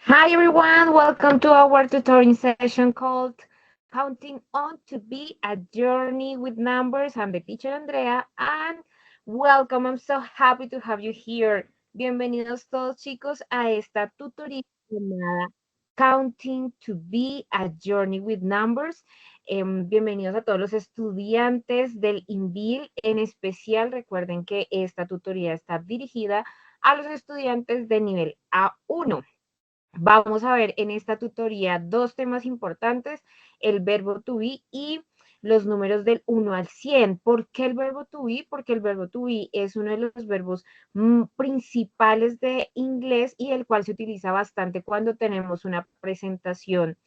Hi everyone, welcome to our tutoring session called Counting on to be a Journey with Numbers. I'm the teacher Andrea and welcome. I'm so happy to have you here. Bienvenidos todos chicos a esta tutoría llamada Counting to be a Journey with Numbers. Bienvenidos a todos los estudiantes del INVIL. En especial, recuerden que esta tutoría está dirigida a los estudiantes de nivel A1. Vamos a ver en esta tutoría dos temas importantes, el verbo to be y los números del 1 al 100. ¿Por qué el verbo to be? Porque el verbo to be es uno de los verbos principales de inglés y el cual se utiliza bastante cuando tenemos una presentación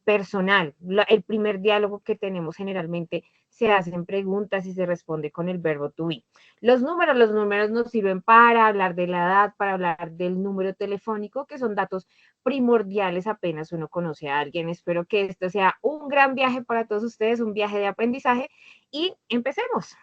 personal. El primer diálogo que tenemos generalmente se hacen preguntas y se responde con el verbo to be. Los números nos sirven para hablar de la edad, para hablar del número telefónico, que son datos primordiales apenas uno conoce a alguien. Espero que esto sea un gran viaje para todos ustedes, un viaje de aprendizaje y empecemos.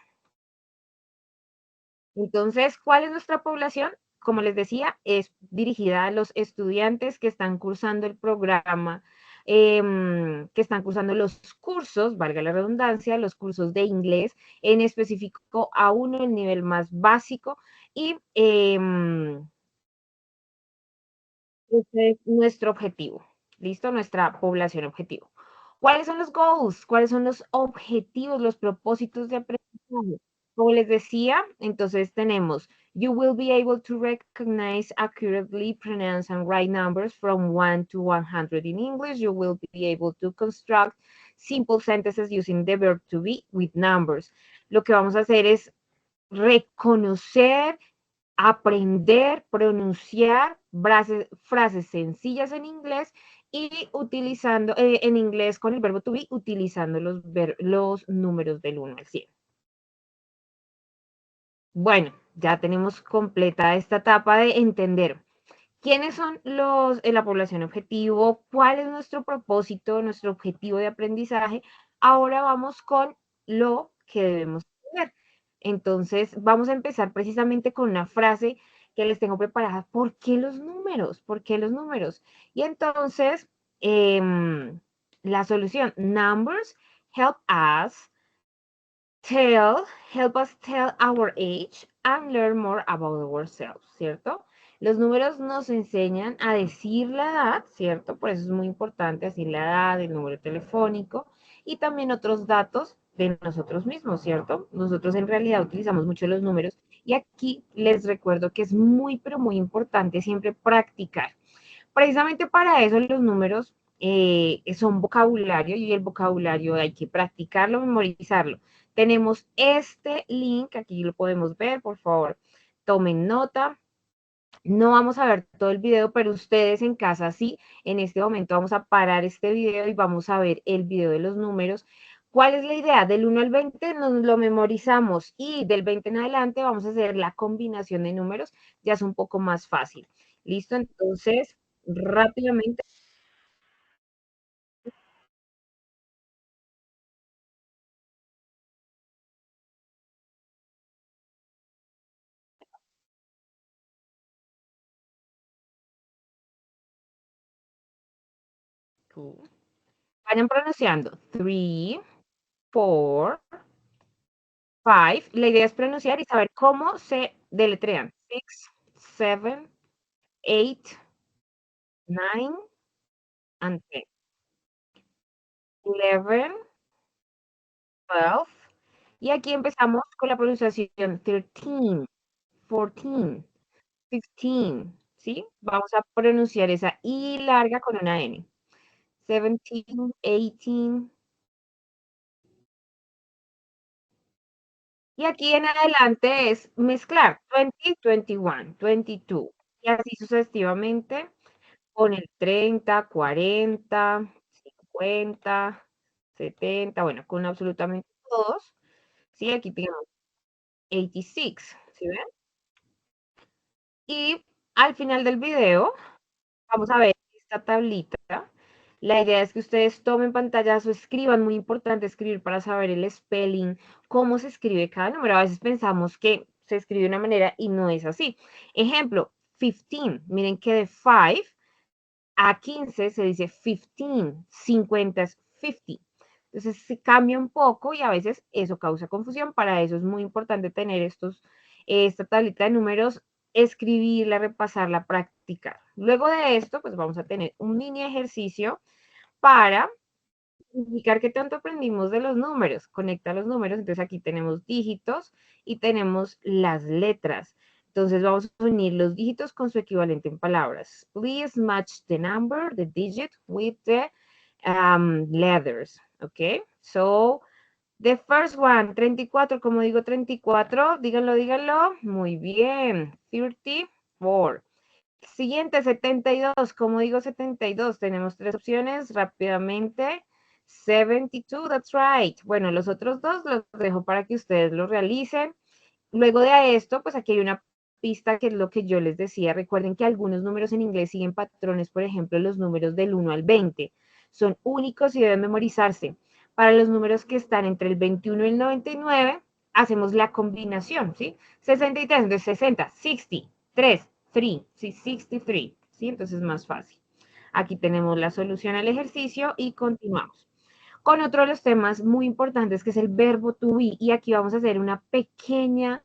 Entonces, ¿cuál es nuestra población? Como les decía, es dirigida a los estudiantes que están cursando el programa, que están cursando los cursos, valga la redundancia, los cursos de inglés, en específico a uno el nivel más básico y ese es nuestro objetivo. ¿Listo? Nuestra población objetivo. ¿Cuáles son los goals? ¿Cuáles son los objetivos, los propósitos de aprendizaje? Como les decía, entonces tenemos, you will be able to recognize accurately, pronounce and write numbers from 1 to 100 in English. You will be able to construct simple sentences using the verb to be with numbers. Lo que vamos a hacer es reconocer, aprender, pronunciar frases sencillas en inglés y utilizando en inglés con el verbo to be, utilizando los números del 1 al 100. Bueno, ya tenemos completa esta etapa de entender quiénes son la población objetivo, cuál es nuestro propósito, nuestro objetivo de aprendizaje. Ahora vamos con lo que debemos hacer. Entonces, vamos a empezar precisamente con una frase que les tengo preparada. ¿Por qué los números? ¿Por qué los números? Y entonces, la solución, numbers help us help us tell our age and learn more about ourselves, ¿cierto? Los números nos enseñan a decir la edad, ¿cierto? Por eso es muy importante decir la edad, el número telefónico y también otros datos de nosotros mismos, ¿cierto? Nosotros en realidad utilizamos mucho los números y aquí les recuerdo que es muy, pero muy importante siempre practicar. Precisamente para eso los números son vocabulario y el vocabulario hay que practicarlo, memorizarlo. Tenemos este link, aquí lo podemos ver, por favor, tomen nota. No vamos a ver todo el video, pero ustedes en casa sí. En este momento vamos a parar este video y vamos a ver el video de los números. ¿Cuál es la idea? Del 1 al 20 nos lo memorizamos y del 20 en adelante vamos a hacer la combinación de números. Ya es un poco más fácil. ¿Listo? Entonces, rápidamente. Vayan pronunciando. 3, 4, 5. La idea es pronunciar y saber cómo se deletrean. 6, 7, 8, 9, and 10. 11, 12. Y aquí empezamos con la pronunciación 13, 14, 15. ¿Sí? Vamos a pronunciar esa I larga con una N. 17, 18. Y aquí en adelante es mezclar 20, 21, 22. Y así sucesivamente con el 30, 40, 50, 70, bueno, con absolutamente todos. Sí, aquí tenemos 86, ¿sí ven? Y al final del video vamos a ver esta tablita. La idea es que ustedes tomen pantallazo, escriban, muy importante escribir para saber el spelling, cómo se escribe cada número. A veces pensamos que se escribe de una manera y no es así. Ejemplo, 15. Miren que de 5 a 15 se dice 15, 50 es 50. Entonces se cambia un poco y a veces eso causa confusión. Para eso es muy importante tener esta tablita de números, escribirla, repasarla, practicar. Luego de esto, pues vamos a tener un mini ejercicio para indicar qué tanto aprendimos de los números. Conecta los números, entonces aquí tenemos dígitos y tenemos las letras. Entonces vamos a unir los dígitos con su equivalente en palabras. Please match the number, the digit, with the letters. Okay, so the first one, 34, como digo 34, díganlo, díganlo. Muy bien, 34. Siguiente, 72. Como digo 72, tenemos tres opciones rápidamente. 72, that's right. Bueno, los otros dos los dejo para que ustedes lo realicen. Luego de esto, pues aquí hay una pista que es lo que yo les decía. Recuerden que algunos números en inglés siguen patrones, por ejemplo, los números del 1 al 20. Son únicos y deben memorizarse. Para los números que están entre el 21 y el 99, hacemos la combinación, ¿sí? 63, entonces 60, 60, 3, 3, sí, 63, ¿sí? Entonces es más fácil. Aquí tenemos la solución al ejercicio y continuamos con otro de los temas muy importantes que es el verbo to be. Y aquí vamos a hacer una pequeña,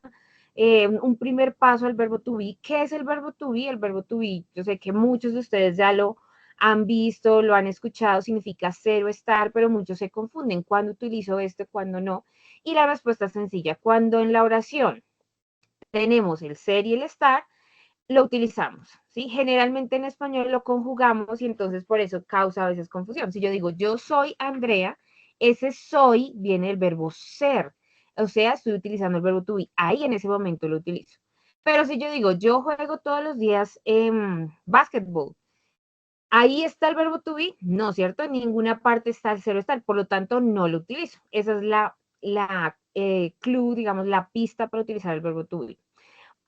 un primer paso al verbo to be. ¿Qué es el verbo to be? El verbo to be, yo sé que muchos de ustedes ya lo han visto, lo han escuchado, significa ser o estar, pero muchos se confunden. ¿Cuándo utilizo esto, cuándo no? Y la respuesta es sencilla. Cuando en la oración tenemos el ser y el estar, lo utilizamos, ¿sí? Generalmente en español lo conjugamos y entonces por eso causa a veces confusión. Si yo digo yo soy Andrea, ese soy viene del verbo ser, o sea, estoy utilizando el verbo to be, ahí en ese momento lo utilizo. Pero si yo digo yo juego todos los días básquetbol, ahí está el verbo to be, no, ¿cierto? En ninguna parte está el ser o estar, por lo tanto no lo utilizo. Esa es la clue, digamos, la pista para utilizar el verbo to be.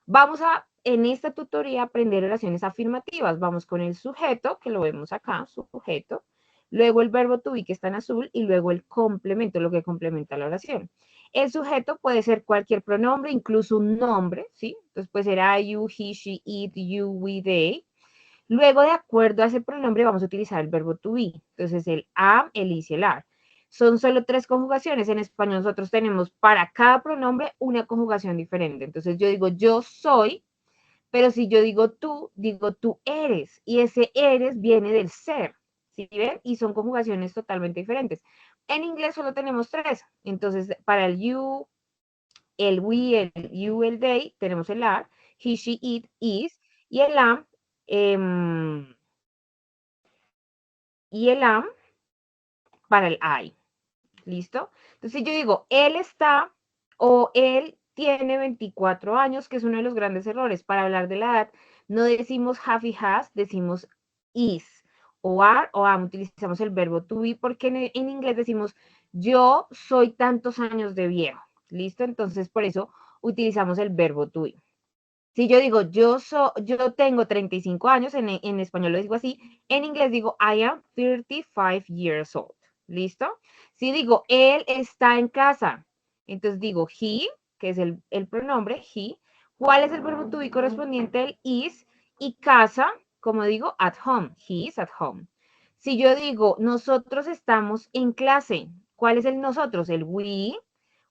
Vamos a, en esta tutoría, aprender oraciones afirmativas. Vamos con el sujeto, que lo vemos acá, sujeto, luego el verbo to be, que está en azul, y luego el complemento, lo que complementa la oración. El sujeto puede ser cualquier pronombre, incluso un nombre, ¿sí? Entonces puede ser I, you, he, she, it, you, we, they. Luego, de acuerdo a ese pronombre, vamos a utilizar el verbo to be. Entonces, el am, el is y el are. Son solo tres conjugaciones. En español nosotros tenemos para cada pronombre una conjugación diferente. Entonces, yo digo yo soy, pero si yo digo tú eres. Y ese eres viene del ser. ¿Sí ven? Y son conjugaciones totalmente diferentes. En inglés solo tenemos tres. Entonces, para el you, el we, el you, el they, tenemos el are, he, she, it, is, y el am, eh, y el am para el I. ¿Listo? Entonces, si yo digo, él está o él tiene 24 años, que es uno de los grandes errores. Para hablar de la edad, no decimos have y has, decimos is. O are o am, utilizamos el verbo to be, porque en inglés decimos yo soy tantos años de viejo. ¿Listo? Entonces, por eso utilizamos el verbo to be. Si yo digo, yo tengo 35 años, en español lo digo así, en inglés digo, I am 35 years old. ¿Listo? Si digo, él está en casa, entonces digo he, que es el pronombre, he. ¿Cuál es el verbo to be correspondiente? El is. Y casa, como digo, at home. He is at home. Si yo digo, nosotros estamos en clase, ¿cuál es el nosotros? El we.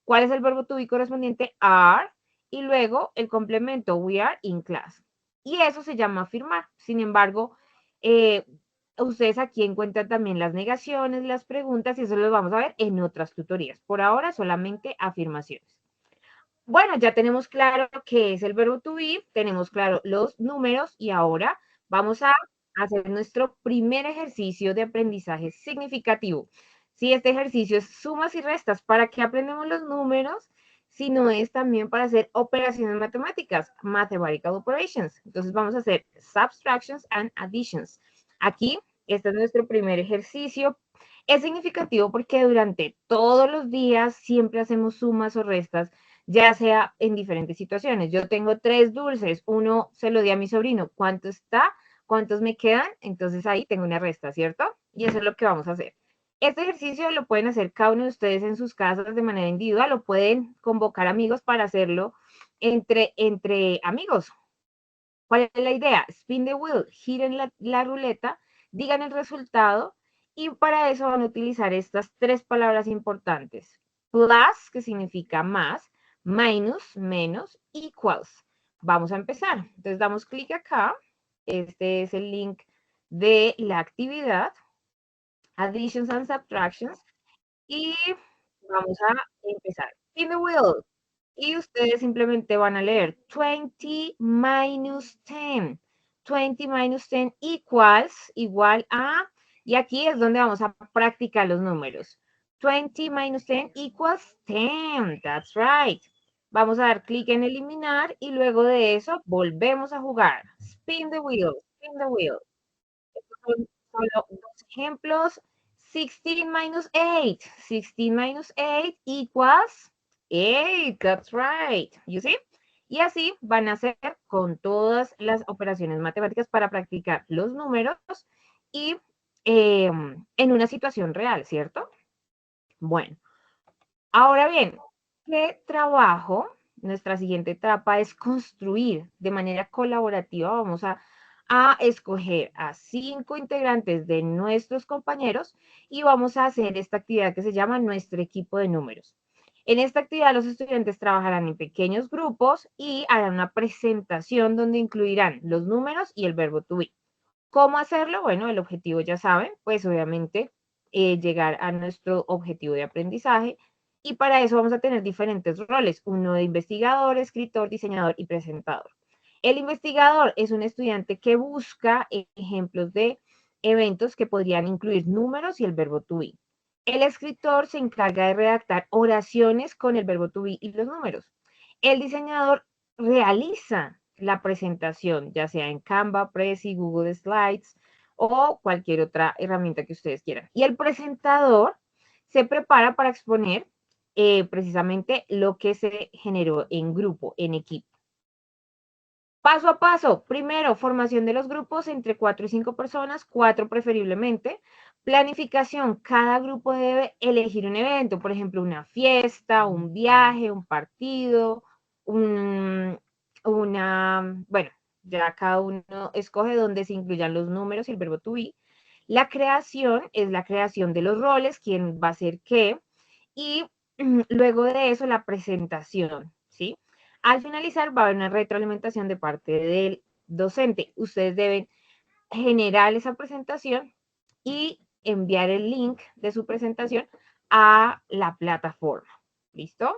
¿Cuál es el verbo to be correspondiente? Are. Y luego el complemento, we are in class. Y eso se llama afirmar. Sin embargo, eh, ustedes aquí encuentran también las negaciones, las preguntas, y eso lo vamos a ver en otras tutorías. Por ahora, solamente afirmaciones. Bueno, ya tenemos claro qué es el verbo to be, tenemos claro los números y ahora vamos a hacer nuestro primer ejercicio de aprendizaje significativo. Si este ejercicio es sumas y restas, ¿para qué aprendemos los números? Si no es también para hacer operaciones matemáticas, mathematical operations. Entonces vamos a hacer subtractions and additions. Aquí, este es nuestro primer ejercicio. Es significativo porque durante todos los días siempre hacemos sumas o restas, ya sea en diferentes situaciones. Yo tengo 3 dulces, uno se lo di a mi sobrino, ¿cuánto está? ¿Cuántos me quedan? Entonces ahí tengo una resta, ¿cierto? Y eso es lo que vamos a hacer. Este ejercicio lo pueden hacer cada uno de ustedes en sus casas de manera individual o pueden convocar amigos para hacerlo entre amigos. ¿Cuál es la idea? Spin the wheel, giren la ruleta. digan el resultado y para eso van a utilizar estas tres palabras importantes. Plus, que significa más, minus, menos, equals. Vamos a empezar. Entonces damos clic acá. Este es el link de la actividad, additions and subtractions, y vamos a empezar. In the wheel. Y ustedes simplemente van a leer 20 minus 10. 20 minus 10 equals, igual a, y aquí es donde vamos a practicar los números. 20 minus 10 equals 10. That's right. Vamos a dar clic en eliminar y luego de eso volvemos a jugar. Spin the wheel, spin the wheel. Estos son solo dos ejemplos. 16 minus 8. 16 minus 8 equals 8. That's right. You see? Y así van a hacer con todas las operaciones matemáticas para practicar los números y en una situación real, ¿cierto? Bueno, ahora bien, ¿qué trabajo? Nuestra siguiente etapa es construir de manera colaborativa. Vamos a escoger a 5 integrantes de nuestros compañeros y vamos a hacer esta actividad que se llama nuestro equipo de números. En esta actividad los estudiantes trabajarán en pequeños grupos y harán una presentación donde incluirán los números y el verbo to be. ¿Cómo hacerlo? Bueno, el objetivo ya saben, pues obviamente llegar a nuestro objetivo de aprendizaje y para eso vamos a tener diferentes roles, uno de investigador, escritor, diseñador y presentador. El investigador es un estudiante que busca ejemplos de eventos que podrían incluir números y el verbo to be. El escritor se encarga de redactar oraciones con el verbo to be y los números. El diseñador realiza la presentación, ya sea en Canva, Prezi, Google Slides o cualquier otra herramienta que ustedes quieran. Y el presentador se prepara para exponer precisamente lo que se generó en grupo, en equipo. Paso a paso. Primero, formación de los grupos entre 4 y 5 personas, 4 preferiblemente. Planificación. Cada grupo debe elegir un evento, por ejemplo, una fiesta, un viaje, un partido, bueno, ya cada uno escoge dónde se incluyan los números y el verbo to be. La creación es la creación de los roles, quién va a ser qué. Y luego de eso, la presentación, ¿sí? Al finalizar va a haber una retroalimentación de parte del docente. Ustedes deben generar esa presentación y enviar el link de su presentación a la plataforma. ¿Listo?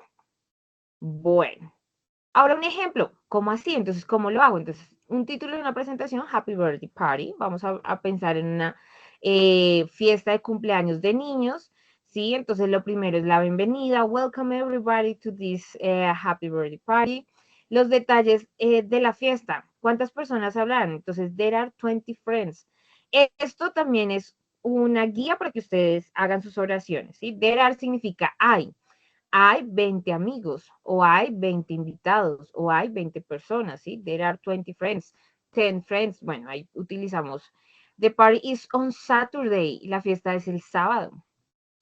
Bueno. Ahora un ejemplo. ¿Cómo así? Entonces, ¿cómo lo hago? Entonces, un título de una presentación, Happy Birthday Party. Vamos a pensar en una fiesta de cumpleaños de niños. ¿Sí? Entonces, lo primero es la bienvenida. Welcome everybody to this Happy Birthday Party. Los detalles de la fiesta. ¿Cuántas personas hablan? Entonces, there are 20 friends. Esto también es una guía para que ustedes hagan sus oraciones. ¿Sí? There are significa hay 20 amigos, o hay 20 invitados, o hay 20 personas, ¿sí? There are 20 friends, 10 friends. Bueno, ahí utilizamos. The party is on Saturday. La fiesta es el sábado.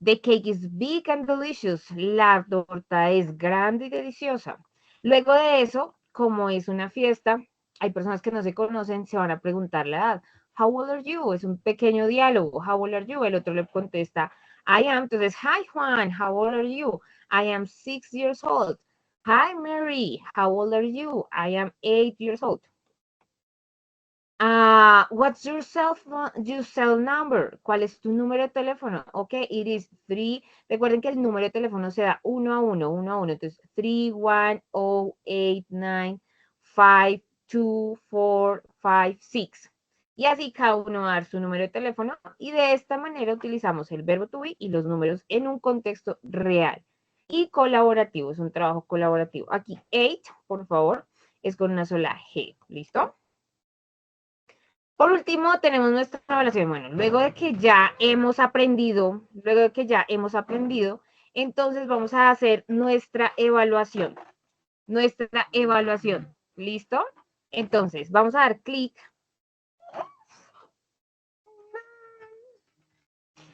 The cake is big and delicious. La torta es grande y deliciosa. Luego de eso, como es una fiesta, hay personas que no se conocen, se van a preguntar la edad. How old are you? Es un pequeño diálogo. How old are you? El otro le contesta, I am. Entonces, hi Juan, how old are you? I am 6 years old. Hi Mary, how old are you? I am 8 years old. What's your cell number? ¿Cuál es tu número de teléfono? Ok, it is 3. Recuerden que el número de teléfono se da 1 a 1, 1 a 1. Entonces, 310895245, y así cada uno va a dar su número de teléfono. Y de esta manera utilizamos el verbo to be y los números en un contexto real y colaborativo. Es un trabajo colaborativo. Aquí, 8, por favor, es con una sola G. ¿Listo? Por último, tenemos nuestra evaluación. Bueno, luego de que ya hemos aprendido, entonces vamos a hacer nuestra evaluación. ¿Listo? Entonces, vamos a dar clic.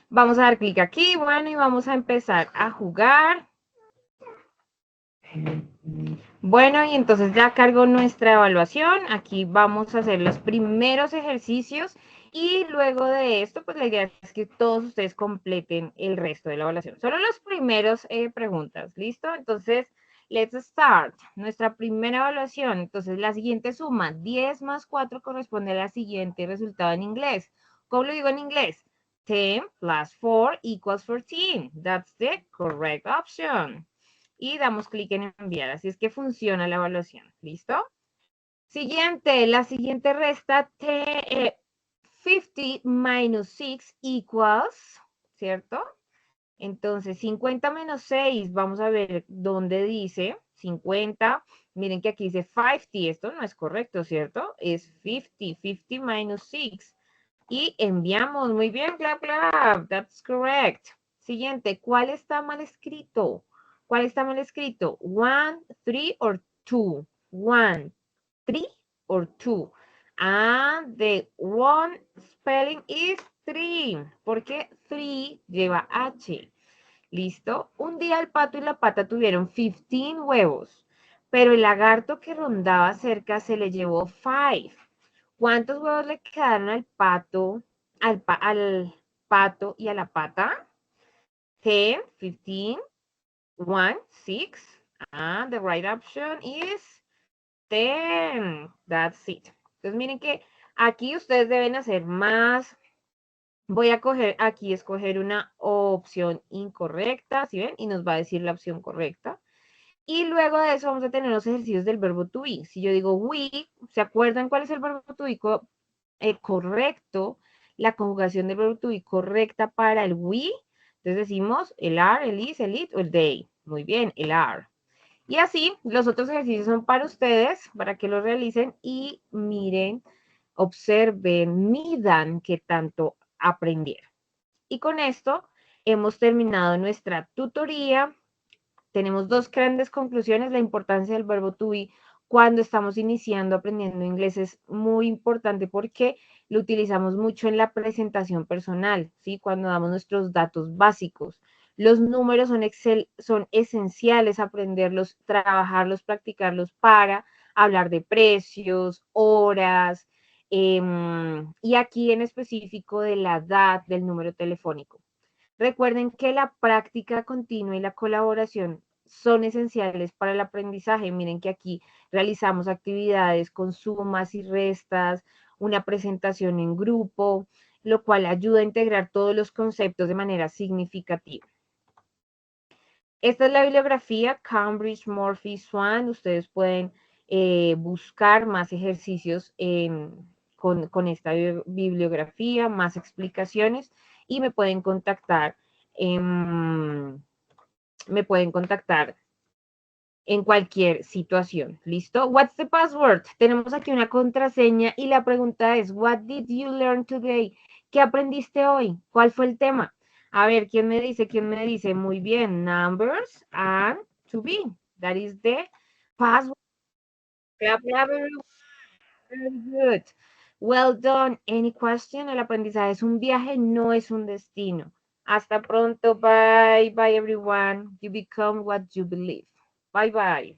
Vamos a dar clic aquí, bueno, y vamos a empezar a jugar. Bueno, y entonces ya cargo nuestra evaluación. Aquí vamos a hacer los primeros ejercicios Y luego de esto, pues la idea es que todos ustedes completen el resto de la evaluación. Solo las primeras preguntas, ¿listo? Entonces, let's start. Nuestra primera evaluación. Entonces, la siguiente suma, 10 más 4 corresponde a la siguiente resultado en inglés. ¿Cómo lo digo en inglés? 10 plus 4 equals 14. That's the correct option. Y damos clic en enviar. Así es que funciona la evaluación. ¿Listo? Siguiente, la siguiente resta 50 minus 6 equals, ¿cierto? Entonces, 50 menos 6, vamos a ver dónde dice 50. Miren que aquí dice 50, esto no es correcto, ¿cierto? Es 50, 50 minus 6. Y enviamos, muy bien, clap, clap, that's correct. Siguiente, ¿cuál está mal escrito? ¿Cuál está mal escrito? 1, 3 or 2? 1, 3 or 2? And the wrong spelling is 3, porque 3 lleva H. ¿Listo? Un día el pato y la pata tuvieron 15 huevos, pero el lagarto que rondaba cerca se le llevó 5. ¿Cuántos huevos le quedaron al pato y a la pata? 10, 15, 1, 6. And the right option is 10. That's it. Entonces miren que aquí ustedes deben hacer más. Voy a escoger una opción incorrecta, ¿sí ven? Y nos va a decir la opción correcta. Y luego de eso vamos a tener los ejercicios del verbo to be. Si yo digo we, ¿se acuerdan cuál es el verbo to be correcto? La conjugación del verbo to be correcta para el we. Entonces decimos el are, el is, el it o el they. Muy bien, el are. Y así, los otros ejercicios son para ustedes, para que los realicen y miren, observen, midan qué tanto aprendieron. Y con esto hemos terminado nuestra tutoría. Tenemos dos grandes conclusiones. La importancia del verbo to be cuando estamos iniciando aprendiendo inglés es muy importante porque lo utilizamos mucho en la presentación personal, ¿sí? Cuando damos nuestros datos básicos. Los números son esenciales aprenderlos, trabajarlos, practicarlos para hablar de precios, horas, y aquí en específico de la edad del número telefónico. Recuerden que la práctica continua y la colaboración son esenciales para el aprendizaje. Miren que aquí realizamos actividades con sumas y restas, una presentación en grupo, lo cual ayuda a integrar todos los conceptos de manera significativa. Esta es la bibliografía Cambridge, Murphy, Swan. Ustedes pueden buscar más ejercicios con esta bibliografía, más explicaciones y me pueden contactar en cualquier situación. ¿Listo? What's the password? Tenemos aquí una contraseña y la pregunta es, what did you learn today? ¿Qué aprendiste hoy? ¿Cuál fue el tema? A ver, ¿quién me dice? ¿Quién me dice? Muy bien, numbers and to be. That is the password. Clap, clap, very good. Well done. Any question? El aprendizaje es un viaje, no es un destino. Hasta pronto. Bye. Bye, everyone. You become what you believe. Bye, bye.